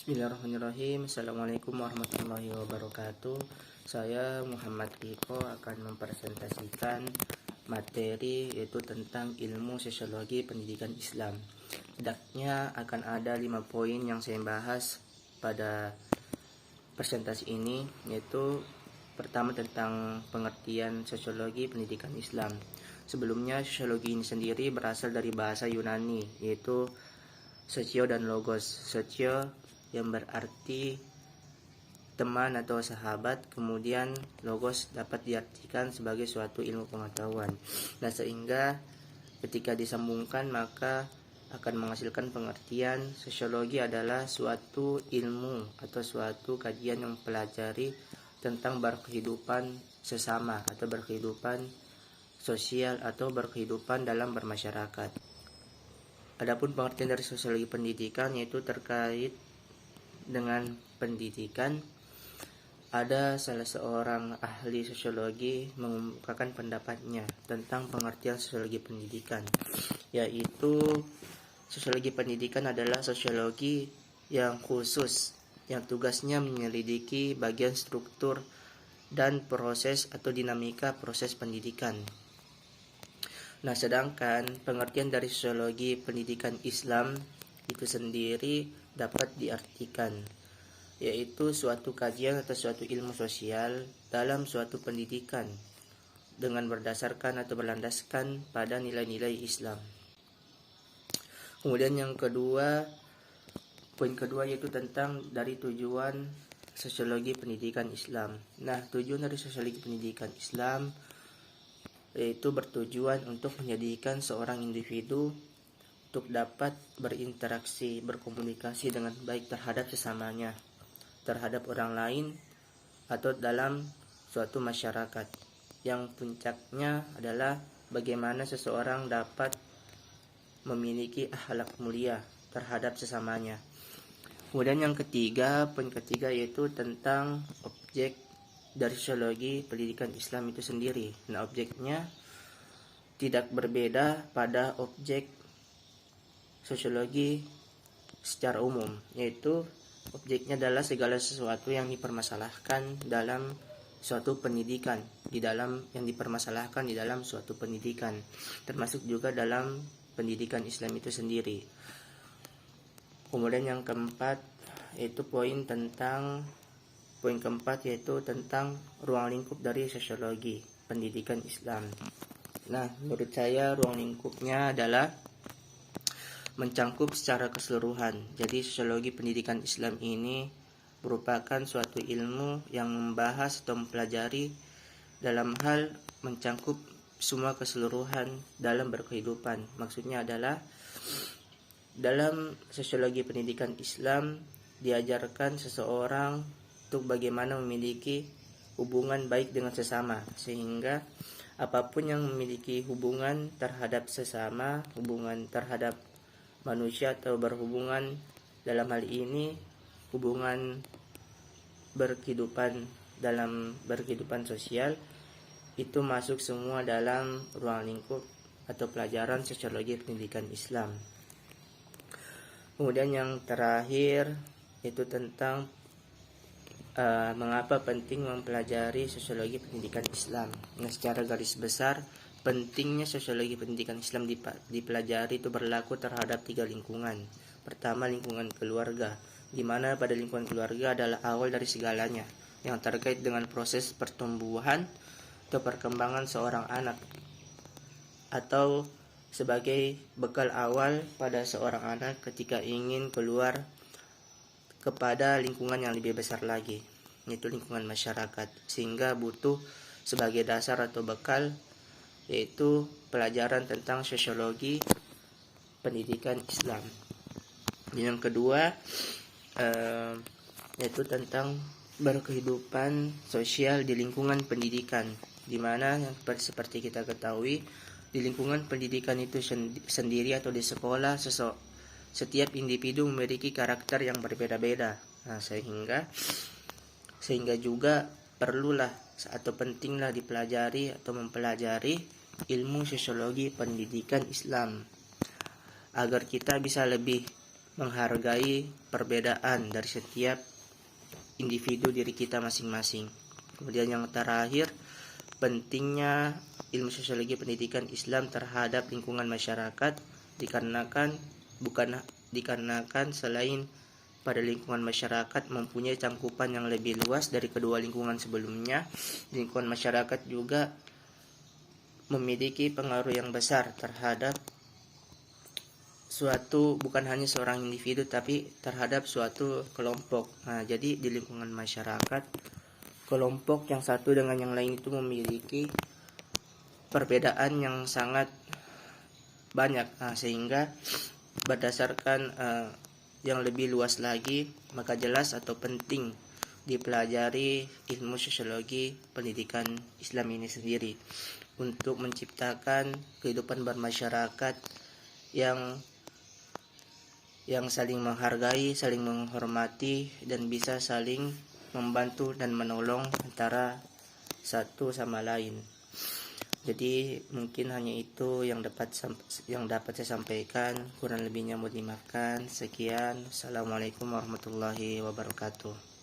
Bismillahirrahmanirrahim. Assalamualaikum warahmatullahi wabarakatuh. Saya Muhammad Riko akan mempresentasikan materi yaitu tentang ilmu sosiologi pendidikan Islam. Setidaknya akan ada 5 poin yang saya bahas pada presentasi ini, yaitu pertama tentang pengertian sosiologi pendidikan Islam. Sebelumnya sosiologi ini sendiri berasal dari bahasa Yunani, yaitu socio dan logos. Socio yang berarti teman atau sahabat, kemudian logos dapat diartikan sebagai suatu ilmu pengetahuan. Nah, sehingga ketika disambungkan maka akan menghasilkan pengertian sosiologi adalah suatu ilmu atau suatu kajian yang mempelajari tentang berkehidupan sesama atau berkehidupan sosial atau berkehidupan dalam bermasyarakat. Adapun pengertian dari sosiologi pendidikan yaitu terkait dengan pendidikan. Ada salah seorang ahli sosiologi mengungkapkan pendapatnya tentang pengertian sosiologi pendidikan, yaitu sosiologi pendidikan adalah sosiologi yang khusus yang tugasnya menyelidiki bagian struktur dan proses atau dinamika proses pendidikan. Nah, sedangkan pengertian dari sosiologi pendidikan Islam itu sendiri dapat diartikan yaitu suatu kajian atau suatu ilmu sosial dalam suatu pendidikan dengan berdasarkan atau berlandaskan pada nilai-nilai Islam. Kemudian yang kedua, poin kedua yaitu tentang dari tujuan sosiologi pendidikan Islam. Nah, tujuan dari sosiologi pendidikan Islam yaitu bertujuan untuk menjadikan seorang individu untuk dapat berinteraksi, berkomunikasi dengan baik terhadap sesamanya, terhadap orang lain, atau dalam suatu masyarakat. Yang puncaknya adalah bagaimana seseorang dapat memiliki akhlak mulia terhadap sesamanya. Kemudian yang ketiga, poin ketiga yaitu tentang objek dari sosiologi pendidikan Islam itu sendiri. Nah, objeknya tidak berbeda pada objek sosiologi secara umum, yaitu objeknya adalah segala sesuatu yang dipermasalahkan dalam suatu pendidikan, yang dipermasalahkan di dalam suatu pendidikan, termasuk juga dalam pendidikan Islam itu sendiri. Kemudian yang keempat yaitu poin keempat yaitu tentang ruang lingkup dari sosiologi pendidikan Islam. Nah, menurut saya ruang lingkupnya adalah mencangkup secara keseluruhan. Jadi sosiologi pendidikan Islam ini merupakan suatu ilmu yang membahas atau mempelajari dalam hal mencangkup semua keseluruhan dalam berkehidupan. Maksudnya adalah dalam sosiologi pendidikan Islam diajarkan seseorang untuk bagaimana memiliki hubungan baik dengan sesama, sehingga apapun yang memiliki hubungan terhadap sesama, hubungan terhadap manusia atau berhubungan dalam hal ini hubungan dalam berkehidupan sosial, itu masuk semua dalam ruang lingkup atau pelajaran sosiologi pendidikan Islam. Kemudian yang terakhir itu tentang mengapa penting mempelajari sosiologi pendidikan Islam. Nah, secara garis besar pentingnya sosiologi pendidikan Islam dipelajari itu berlaku terhadap 3 lingkungan. Pertama, lingkungan keluarga, di mana pada lingkungan keluarga adalah awal dari segalanya yang terkait dengan proses pertumbuhan atau perkembangan seorang anak, atau sebagai bekal awal pada seorang anak ketika ingin keluar kepada lingkungan yang lebih besar lagi, yaitu lingkungan masyarakat, sehingga butuh sebagai dasar atau bekal yaitu pelajaran tentang sosiologi pendidikan Islam. Dan yang kedua yaitu tentang berkehidupan sosial di lingkungan pendidikan, di mana seperti kita ketahui di lingkungan pendidikan itu sendiri atau di sekolah setiap individu memiliki karakter yang berbeda-beda. Nah, sehingga juga perlulah atau pentinglah dipelajari atau mempelajari ilmu sosiologi pendidikan Islam agar kita bisa lebih menghargai perbedaan dari setiap individu diri kita masing-masing. Kemudian yang terakhir, pentingnya ilmu sosiologi pendidikan Islam terhadap lingkungan masyarakat dikarenakan selain pada lingkungan masyarakat mempunyai cangkupan yang lebih luas dari kedua lingkungan sebelumnya, lingkungan masyarakat juga memiliki pengaruh yang besar terhadap bukan hanya seorang individu tapi terhadap suatu kelompok. Nah, jadi di lingkungan masyarakat, kelompok yang satu dengan yang lain itu memiliki perbedaan yang sangat banyak. Nah, sehingga berdasarkan yang lebih luas lagi, maka jelas atau penting dipelajari ilmu sosiologi pendidikan Islam ini sendiri untuk menciptakan kehidupan bermasyarakat yang saling menghargai, saling menghormati, dan bisa saling membantu dan menolong antara satu sama lain. Jadi mungkin hanya itu yang dapat saya sampaikan. Kurang lebihnya mohon dimaafkan. Sekian. Assalamualaikum warahmatullahi wabarakatuh.